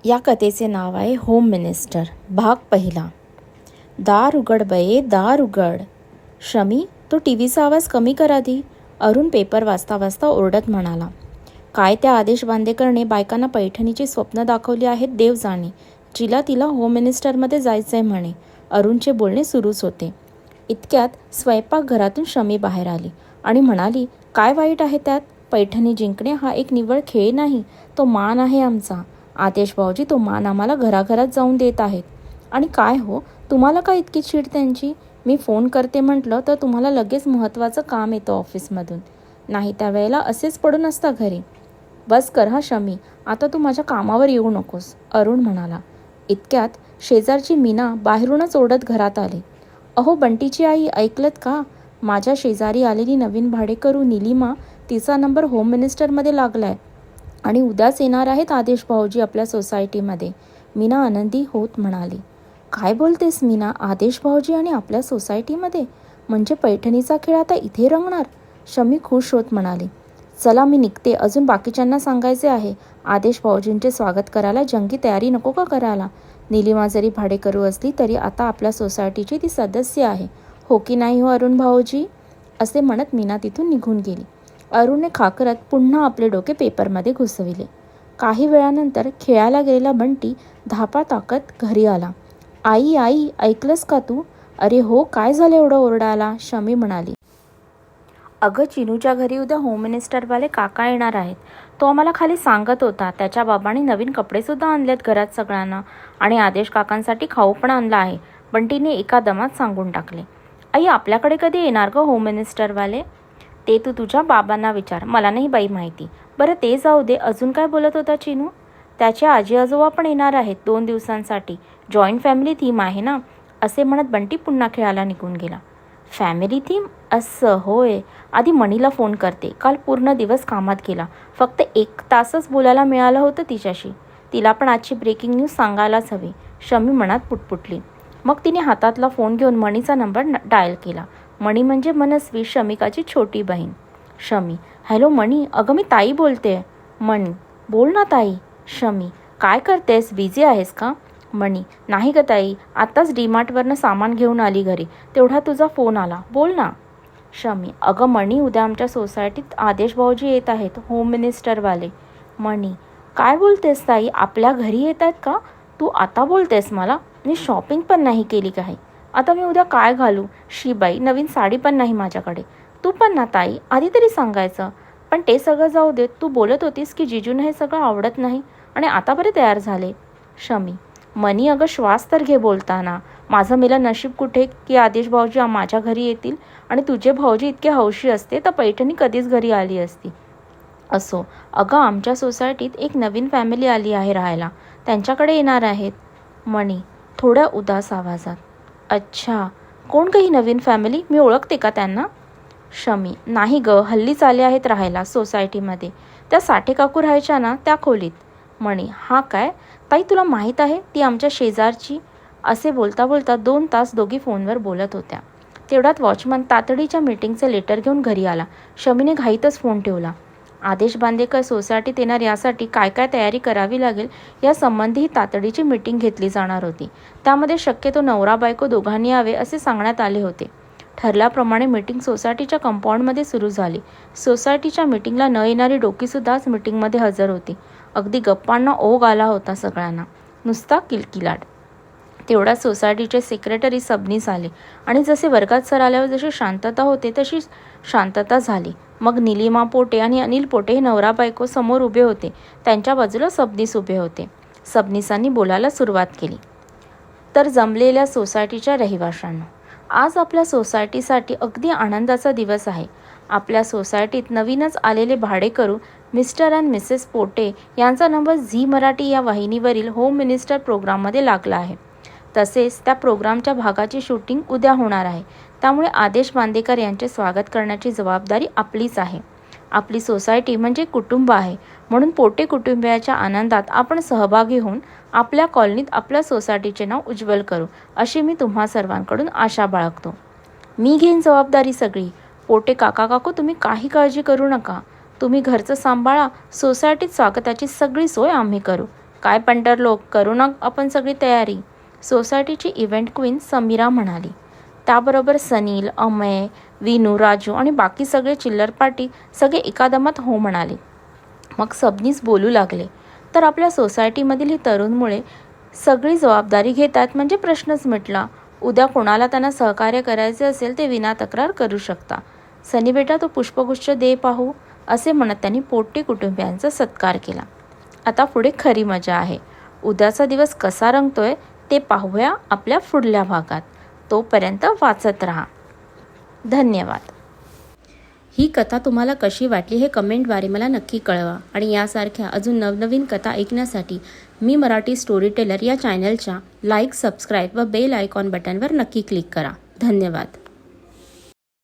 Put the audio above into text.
या कथेचे नाव आहे होम मिनिस्टर भाग पहिला. दार उघड बये, दार उघड. शमी, तो टीव्हीचा आवाज कमी कर आधी, अरुण पेपर वाचता वाचता ओरडत म्हणाला. काय त्या आदेश बांदेकरने बायकांना पैठणीची स्वप्न दाखवली आहेत देव जाणे. तिला होम मिनिस्टरमध्ये जायचंय म्हणे. अरुणचे बोलणे सुरूच होते. इतक्यात स्वयंपाकघरातून शमी बाहेर आली आणि म्हणाली, काय वाईट आहे त्यात? पैठणी जिंकणे हा एक निव्वळ खेळ नाही, तो मान आहे आमचा. आदेश भाऊजी तो मान आम्हाला घराघरात जाऊन देत आहेत. आणि काय हो, तुम्हाला काय इतकी चीड त्यांची? मी फोन करते म्हटलं तर तुम्हाला लगेच महत्त्वाचं काम येतं ऑफिसमधून. नाही त्यावेळेला असेच पडून असता घरी. बस कर हा शमी, आता तू माझ्या कामावर येऊ नकोस, अरुण म्हणाला. इतक्यात शेजारची मीना बाहेरूनच ओरडत घरात आली. अहो बंटीची आई, ऐकलत का? माझ्या शेजारी आलेली नवीन भाडेकरू निलिमा, तिचा नंबर होम मिनिस्टरमध्ये लागलाय आणि उद्याच येणार आहेत आदेश भाऊजी आपल्या सोसायटीमध्ये. मीना आनंदी होत म्हणाली. काय बोलतेस मीना, आदेश भाऊजी आणि आपल्या सोसायटीमध्ये? म्हणजे पैठणीचा खेळ आता इथे रंगणार? शमी खुश होत म्हणाली. चला मी निघते, अजून बाकीच्यांना सांगायचे आहे. आदेश भाऊजींचे स्वागत करायला जंगी तयारी नको का करायला? निलिमा जरी भाडेकरू असली तरी आता आपल्या सोसायटीची ती सदस्य आहे, हो की नाही हो अरुण भाऊजी? असे म्हणत मीना तिथून निघून गेली. अरुणने खाकरत पुन्हा आपले डोके पेपरमध्ये घुसविले. काही वेळानंतर खेळायला गेलेला बंटी धापा टाकत घरी आला. आई आई, ऐकलंस का तू? अरे हो, काय झालं एवढं ओरडायला? शमी म्हणाली. अगं चिनूच्या घरी उद्या होम मिनिस्टरवाले काका येणार आहेत. तो आम्हाला खाली सांगत होता. त्याच्या बाबांनी नवीन कपडेसुद्धा आणलेत घरात सगळ्यांना आणि आदेश काकांसाठी खाऊ पण आणला आहे, बंटीने एका दमात सांगून टाकले. आई, आपल्याकडे कधी येणार गं होम मिनिस्टरवाले? ते तू तुझ्या बाबांना विचार, मला नाही बाई माहिती. बरं ते जाऊ दे, अजून काय बोलत होता चिनू? त्याचे आजी आजोबा पण येणार आहेत 2 दिवसांसाठी. जॉईंट फॅमिली थीम आहे ना, असे म्हणत बंटी पुन्हा खेळायला निघून गेला. Family theme? असं होय. आधी मणीला फोन करते. काल पूर्ण दिवस कामात गेला, फक्त 1 तासच बोलायला मिळालं होतं तिच्याशी. तिला पण आजची ब्रेकिंग न्यूज सांगायलाच हवी, शमी मनात पुटपुटली. मग तिने हातातला फोन घेऊन मणीचा नंबर डायल केला. मणी म्हणजे मनस्वी, शमिकाची छोटी बहीण. शमी, हॅलो मणी, अगं मी ताई बोलते. मणी, बोल ना ताई. शमी, काय करतेस, बिझी आहेस का? मणी, नाही ग ताई, आत्ताच डीमार्टवरनं सामान घेऊन आली घरी, तेवढा तुझा फोन आला, बोल ना. शमी, अगं मणी, उद्या आमच्या सोसायटीत आदेश भाऊजी येत आहेत, होम मिनिस्टरवाले. मणी, काय बोलतेस ताई, आपल्या घरी येत आहेत का? तू आता बोलतेस मला? मी शॉपिंग पण नाही केली काही. आता मी उद्या काय घालू? शिबाई, नवीन साडी पण नाही माझ्याकडे. तू पण ना ताई, आधी तरी सांगायचं. पण ते सगळं जाऊ दे, तू बोलत होतीस की जिजून हे सगळं आवडत नाही आणि आता बरे तयार झाले. शमी, मनी अगं श्वास तर घे बोलताना. माझं मेलं नशीब कुठे की आदेश भाऊजी माझ्या घरी येतील आणि तुझे भाऊजी इतके हौशी असते तर पैठणी कधीच घरी आली असती. असो, अगं आमच्या सोसायटीत एक नवीन फॅमिली आली आहे राहायला, त्यांच्याकडे येणार आहेत. मणी, थोड्या उदास आवाजात. अच्छा, कोण काही नवीन फॅमिली, मी ओळखते का त्यांना? शमी, नाही ग, हल्लीच आले आहेत राहायला सोसायटीमध्ये. त्या साठे काकू राहायच्या ना त्या खोलीत. मणी, हा काय ताई, तुला माहीत आहे ती आमच्या शेजारची? असे बोलता बोलता 2 तास दोघी फोनवर बोलत होत्या. तेवढ्यात वॉचमन तातडीच्या मीटिंगचे लेटर घेऊन घरी आला. शमीने घाईतच फोन ठेवला. आदेश बांदेकर सोसायटीत येणार यासाठी काय काय तयारी करावी लागेल या संबंधी ही तातडीची मीटिंग घेतली जाणार होती. त्यामध्ये शक्यतो नवरा बायको दोघांनी यावे असे सांगण्यात आले होते. ठरल्याप्रमाणे मीटिंग सोसायटीच्या कंपाऊंडमध्ये सुरू झाली. सोसायटीच्या मीटिंगला न येणारी डोकीसुद्धा आज मीटिंगमध्ये हजर होती. अगदी गप्पांना ओघ आला होता सगळ्यांना, नुसता किलकिलाट. तेवढ्या सोसायटीचे सेक्रेटरी सबनीस आले आणि जसे वर्गात सर आल्यावर जशी शांतता होते तशी शांतता झाली. मग निलिमा पोटे आणि अनिल पोटे हे नवरा बायको समोर उभे होते. त्यांच्या बाजूला सबनीस उभे होते. सबनीसांनी बोलायला सुरुवात केली. तर जमलेल्या सोसायटीच्या रहिवाशांनो, आज आपल्या सोसायटीसाठी अगदी आनंदाचा दिवस आहे. आपल्या सोसायटीत नवीनच आलेले भाडेकरू मिस्टर अँड मिसेस पोटे यांचा नंबर झी मराठी या वाहिनीवरील होम मिनिस्टर प्रोग्राममध्ये लागला आहे. तसेच त्या प्रोग्रामच्या भागाची शूटिंग उद्या होणार आहे. त्यामुळे आदेश बांदेकर यांचे स्वागत करण्याची जबाबदारी आपलीच आहे. आपली सोसायटी म्हणजे कुटुंब आहे, म्हणून पोटे कुटुंबियाच्या आनंदात आपण सहभागी होऊन आपल्या कॉलनीत आपल्या सोसायटीचे नाव उज्ज्वल करू, अशी मी तुम्हा सर्वांकडून आशा बाळगतो. मी घेईन जबाबदारी सगळी. पोटे काका काकू, तुम्ही काही काळजी करू नका. तुम्ही घरचं सांभाळा, सोसायटीत स्वागताची सगळी सोय आम्ही करू. काय पंटर लोक, करू ना आपण सगळी तयारी, सोसायटीची इव्हेंट क्वीन समीरा म्हणाली. त्याबरोबर सनील, अमय, विनू, राजू आणि बाकी सगळे चिल्लर पार्टी सगळे एकादमात हो म्हणाले. मग सबनीच बोलू लागले, तर आपल्या सोसायटीमधील ही तरुण मुळे सगळी जबाबदारी घेतात म्हणजे प्रश्नच मिटला. उद्या कोणाला त्यांना सहकार्य करायचे असेल ते विना तक्रार करू शकता. सनी बेटा तो पुष्पगुच्छ दे पाहू, असे म्हणत त्यांनी पोट्टी कुटुंबियांचा सत्कार केला. आता पुढे खरी मजा आहे. उद्याचा दिवस कसा रंगतोय ते पाहूया आपल्या पुढल्या भागात. तोपर्यंत वाचत राहा. धन्यवाद. ही कथा तुम्हाला कशी वाटली हे कमेंटद्वारे मला नक्की कळवा. आणि यासारख्या अजून नवनवीन कथा ऐकण्यासाठी मी मराठी स्टोरी टेलर या चॅनलच्या लाईक, सबस्क्राईब व बेल आयकॉन बटनवर नक्की क्लिक करा. धन्यवाद.